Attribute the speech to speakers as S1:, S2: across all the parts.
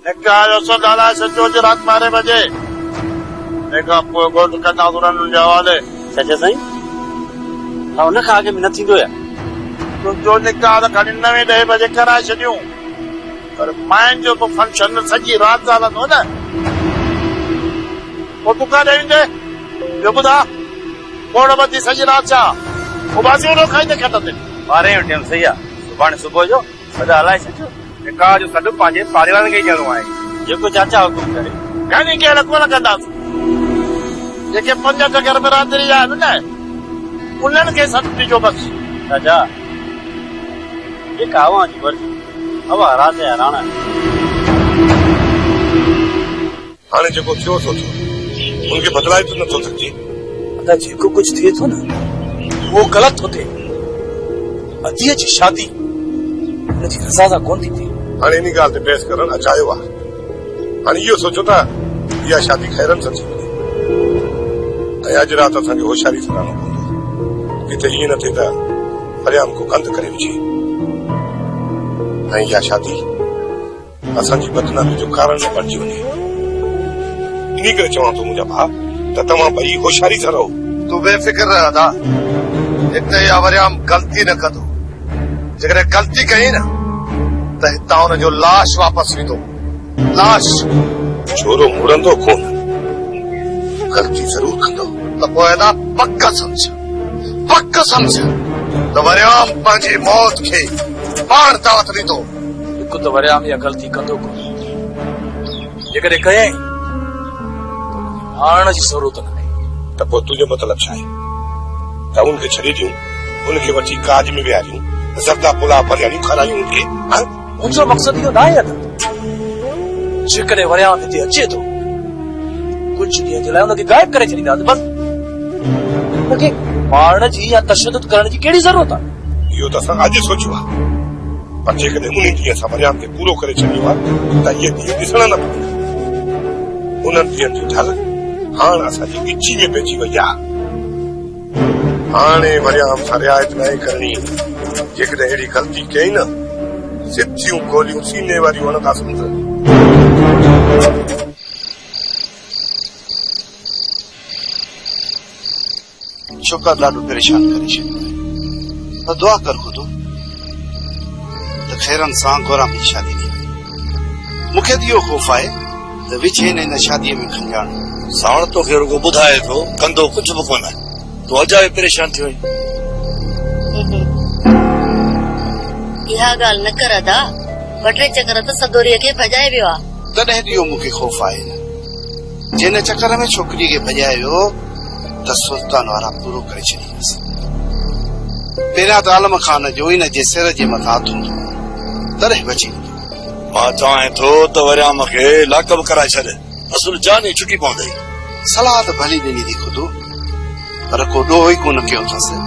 S1: निका जो सदाला सचो जो रात 12 बजे निका गोट कटा गुरन जे हवाले
S2: सचे साईं हा उन खां अॻु में न थींदो या
S1: जो निका त खणी 9-10 बजे कराए छॾियूं पर माइन जो तो फंक्शन सॼी रात हलंदो न पोइ तूं काॾे वेंदे ॿियो ॿुधा कोड़ बत्ती सॼी रात छा उबासी उनो खाईंदे खटंदे
S2: 12 टाइम सही आहे सुभाणे सुबुह जो सदा हलाए छॾियो निकाह जो सॾु पंहिंजे परिवार खे ई ॾियणो आहे जेको चाचा हुकुम करे
S1: घणी केड़ कोन कंदासीं जेके 5 घर में रात्रि आहिनि न उन्हनि खे सॾु ॾिजो बसि
S2: चाचा जेका हवा जी मर्ज़ी हवा रात जा राणा
S3: हाणे जेको थियो थो उनखे बदलाए तो नथो सघिजे
S4: अदा जेको कुछ थिए थो न वो गलत थो थिए अदीअ जी शादी उनजी रज़ा सां कोन थी थिए
S3: हाणे इन ॻाल्हि ते बहस करणु अचायो आहे हाणे इहो सोचो था इहा शादी ख़ैरन सां थी वञे ऐं अॼु राति असांखे होशियारी सां रहणो पवंदो किथे ईअं न थिए त परियाम को कंद करे विझे ऐं इहा शादी असांजी बदनामी जो कारण न बणिजी वञे इन करे चवां थो मुंहिंजा भाउ त तव्हां ॿई होशियारी सां रहो
S1: तूं बेफ़िक्र रह अदा हिकु त इहा वरियाम ग़लती न कंदो जेकॾहिं ग़लती कई न त हितां हुनजो लाश वापसि वेंदो लाश
S3: छोरो मुड़ंदो कोन ग़लती ज़रूर कंदो
S1: त पोइ अदा पक सम्झ त वरियाम पंहिंजी मौत खे पाण दावत ॾींदो
S4: हिकु त वरियाम इहा ग़लती कंदो कोन जेकॾहिं कयईं हाण जी ज़रूरत न आहे
S3: त पोइ तुंहिंजो मतिलबु छा आहे त उनखे छॾे ॾियूं उनखे वठी काज में विहारियूं ज़रदा पुला फरियाणियूं खारायूं उनखे
S4: मुंहिंजो मक़सदु इहो न आहे जेकॾहिं वरियाम हिते अचे थो कुझु ॾींहं जे लाइ हुनखे गाइब करे छॾींदासीं बसि हुनखे मारण जी या तशद्दुद करण जी कहिड़ी ज़रूरत आहे
S3: इहो त असां अॼु सोचियो आहे पर जेकॾहिं उन ॾींहं असां वरियाम खे पूरो करे छॾियो आहे त इहे ॾींहं ॾिसण न पवंदा उन्हनि ॾींहंनि जी ढल हाणे असांजी गिची में पइजी वई आहे हाणे वरियाम सां रिआयत न करणी जेकॾहिं अहिड़ी ग़लती कई न सिधियूं गोलियूं सीने वारियूं हणंदासीं
S1: छोकिरा ॾाढो परेशान करे छॾियो आहे पर दुआ कर ख़ुदा त ख़ैरनि सां गोराम जी शादी थी वई मूंखे त इहो ख़ौफ़ आहे त विच हिन शादीअ में खंजाण
S5: सावण तोखे रुगो ॿुधाए थो कंदो कुझु बि कोन तूं अजाए परेशान थियो
S6: इहा ॻाल्हि न कर अदा 2-3 चकर त सदोरीअ खे भॼाए वियो आहे
S1: तॾहिं इहो मूंखे ख़ौफ़ आहे न जिन चकर में छोकिरीअ खे भॼाए वियो त सुल्तान वारा पूरो करे छॾींदसि पहिरियां त आलम खान जो इन जे सिर जे मथां हथ हूंदो तॾहिं बची
S5: मां चवां थो त वरियाम खे लाकअप कराए छॾ असुल जान ई छुटी पवंदई
S1: सलाह त भली ॾिनी थी ख़ुद पर को ॾोह ई कोन कयो अथसि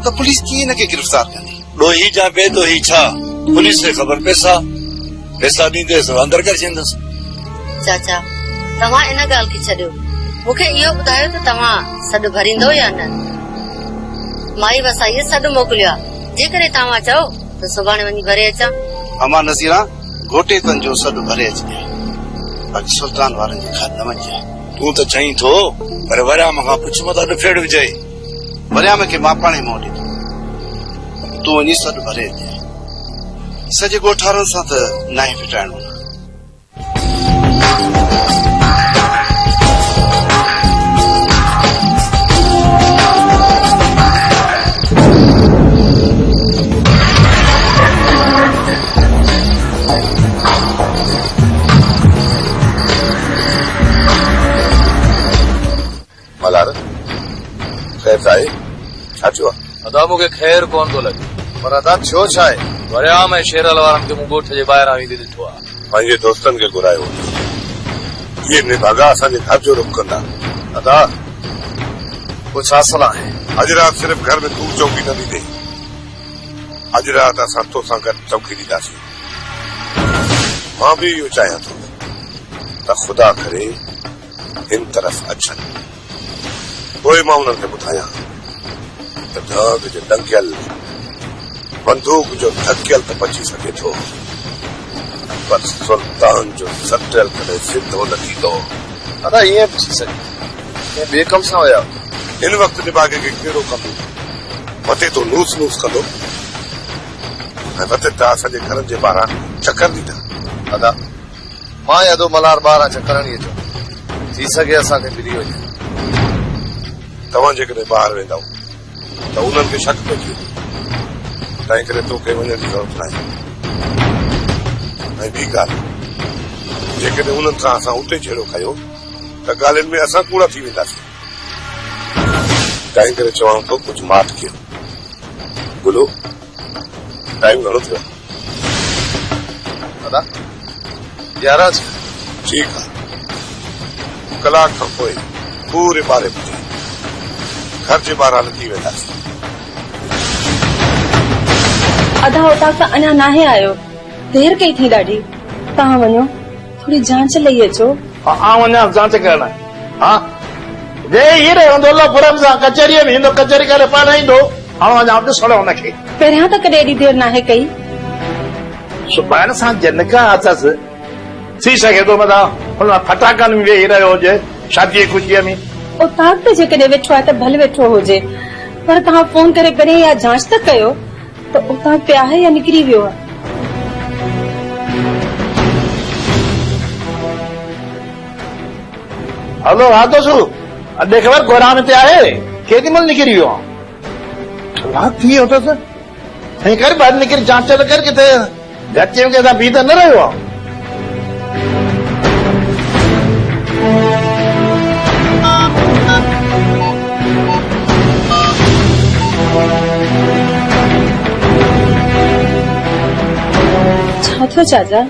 S1: त पुलिस कीअं हिनखे गिरफ़्तार कंदी
S5: ॾोही जा बेदोही छा पुलिस खे ख़बर पैसा ॾींदेसि अंदर करे छॾींदसि
S6: चाचा तव्हां इन ॻाल्हि खे छॾियो मूंखे इहो ॿुधायो त तव्हां सॾु भरींदो या न माई वसाईअ सॾु मोकिलियो आहे जेकॾहिं तव्हां चओ त सुभाणे वञी भरे अचां
S1: अमा नज़ीरा घोटे तन जो सॾु भरे अचिजे बाक़ी सुल्तान वारनि जे घर न वञे
S5: तूं त चईं थो पर वरियाम खां पुछ मथां ॾुफेड़ विझे
S1: वरियाम खे मां पाणे मोटी तूं वञी सॾु भरे अचे सॼे ॻोठारनि सां त नाहे फिटाइणो
S3: मलार ख़ैर साहिब छा थियो आहे
S4: अदा मूंखे ख़ैर कोन थो लॻे
S1: पर अदा छो छा आहे
S4: वरियाम ऐं शेरल वारनि खे मूं ॻोठ जे ॿाहिरां वेंदे ॾिठो आहे
S3: पंहिंजे दोस्तनि खे घुरायो इहे निभागा असांजे घर जो रुख कंदा
S1: अदा कुछ हासिल आहे
S3: अॼु राति सिर्फ़ घर में तूं चौकी न ॾींदे अॼु राति असां तोसां गॾु चौकी ॾींदासीं मां बि इहो चाहियां थो त ख़ुदा करे हिन तरफ़ अचनि पोइ मां उन्हनि खे ॿुधायां त दाग जो डंकियल बंदूक जो धकियल त बची सघे थो पर सुल्तान जो सटल करे सिद्धो न थींदो।
S4: दादा ईअं बि थी सघे ॿिए कम सां हुया।
S3: इन वक्त दिमाग़ खे कहिड़ो कमु मथे तो नूस नूस कंदो ऐं मथे त असांजे घरनि जे ॿाहिरां चकर ॾींदा।
S4: दादा मां यादो मल्हार ॿाहिरां चकर हणी अचो, थी सघे असांखे मिली वञे।
S3: तव्हां जेकॾहिं ॿाहिरि वेंदव त उन्हनि खे शक पइजी वेंदो, तंहिं करे तोखे वञण जी ज़रूरत नाहे। ऐं ॿी ॻाल्हि, जेकॾहिं उन्हनि सां असां उते छेड़ो कयो त ॻाल्हियुनि में असां कूड़ा थी वेंदासीं। तंहिं करे चवां थो कुझु मात कयो। गुलो टाइम घणो थियो?
S4: दादा 11
S3: ठीकु आहे, कलाक खां पोइ पूरे 12 बजे घर जे ॿाहिरां निकिरी वेंदासीं।
S7: अदा उतां त अञा नाहे आयो, देर कई थी ॾाढी। तव्हां वञो थोड़ी जांच लई अचो।
S8: हाँ वञा जांच करण। हाँ जे हीरे पुरम सां कचहरीअ में ईंदो, कचहरी करे पाण ईंदो। हाणे वञा ॾिसणो हुनखे।
S7: पहिरियां त कॾहिं एॾी देर नाहे कई।
S8: सुभाणे सां जनका अथसि, थी सघे थो मथां हुन फटाकनि में वेही रहियो हुजे शादीअ ख़ुशीअ में।
S7: उतां ते जेकॾहिं वेठो आहे त भले वेठो हुजे, पर तव्हां फोन करे करे या जांच त कयो त उतां पिया आहे या निकिरी वियो आहे।
S8: हलो हा दोसू अॼु ख़बर गोराम ते आहे, केॾी महिल निकिरी वियो आहे? कलाक थी वियो अथसि। साईं कर ॿाहिरि निकिरी जांच त कर, किथे गचे में कंहिंसां बीह त न रहियो आहे।
S7: छा थियो चाचा?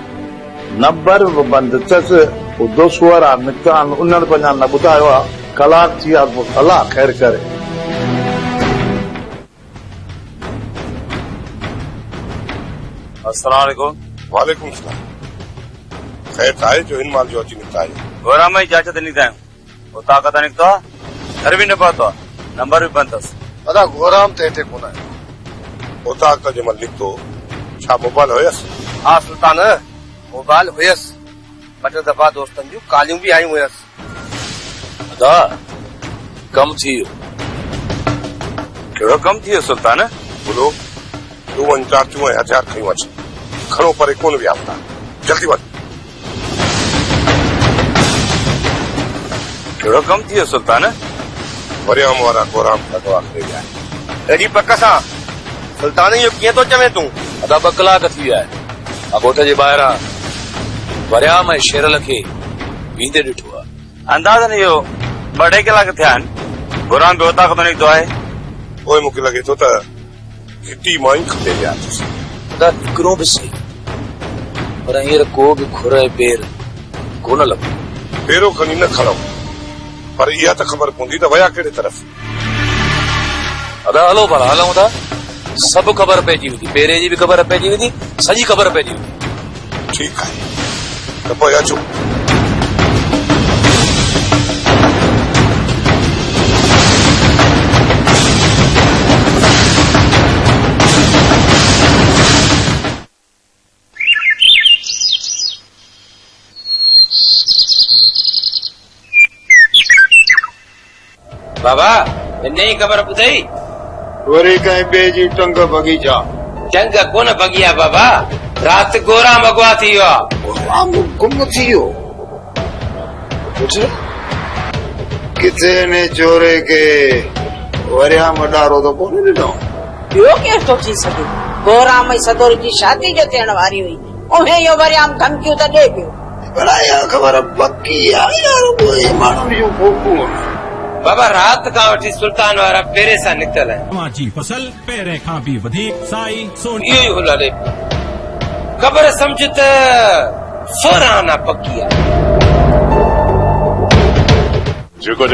S8: नंबर बंदि अथसि, उदो सुअर आहे निकितान, उन्हनि पंहिंजा न ॿुधायो आहे। कलाक थी विया, अलाह ख़ैर करे।
S2: अस्सलाम वालेकुम।
S3: वालेकुम सलाम। ख़ैर आहे जो हिन माल जो अची निकिता है।
S2: गोरा में जांच ते निकिता आहियूं, उतां खां निकितो आहे, घर बि न पहुतो आहे, नंबर बि बंदि अथसि।
S4: दादा गोराम ते हिते कोन आहे।
S3: उतां त जंहिंमहिल निकितो छा मोबाइल हुयसि?
S9: हाँ सुल्तान मोबाइल हुयसि, ॿ टे दफ़ा दोस्तनि जूं कालियूं बि आयूं हुयसि।
S4: अदा कम थी वियो।
S2: कहिड़ो कमु थी वियो सुल्तान?
S3: बोलो तूं वञ, चाचू ऐं हथियार खयूं अच, खणो परे कोन विया था, जल्दी वञ।
S2: कहिड़ो कमु थी वियो सुल्तान?
S3: वरियाम वारा गोराम भगवा करे विया।
S9: अहिड़ी पक सां सुल्तान इहो कीअं थो चवे तूं?
S4: अदा 2 कलाक थी विया आहिनि, अॻोठ जे ॿाहिरां वरियाम ऐं शेरल खे बींदे ॾिठो आहे।
S2: अंदाज़न इहो 2.5 कलाक थिया आहिनि, गोराम बि उतां खां निकितो आहे।
S3: पोइ मूंखे लॻे थो त हिटी मां ई खपे विया अथसि।
S4: अदा हिकिड़ो बि सही, पर हींअर को बि खुर ऐं पेर कोन लॻो।
S3: पेरो खणी न खणो, पर इहा त ख़बर पवंदी त विया कहिड़े तरफ़।
S4: अदा हलो भला हलूं था, सभु ख़बर पइजी वेंदी, पेरे जी बि ख़बर पइजी वेंदी, सॼी ख़बर पइजी वेंदी।
S3: ठीकु आहे त पोइ अचो।
S9: बाबा हिन जी ख़बर ॿुधाई?
S8: वरी कंहिं ॿिए जी टंग बगीचा।
S9: चंग कोन भॻी आहे बाबा, राति गोराम अगवा थी वियो आहे।
S8: गुम थी वियो किथे ने चोरे के वरियाम ॾारो त कोन ॾिनो।
S10: ॿियो केरु थो थी सघे? गोराम ऐं सदोरी जी शादी जो थियण वारी हुई, उहे इहो वरियाम धमकियूं त ॾे पियो।
S8: पर इहा ख़बर पकी आहे यार, उहे माण्हू जूं फोटूं।
S9: बाबा राति खां वठी सुल्तान वारा पेरे सां निकितल आहिनि।
S11: तव्हांजी फसल पहिरें खां बि वधीक साई सोनी
S9: इहो ई हुलले ख़बर सम्झ त 16 आना पकी आहे।
S3: जेको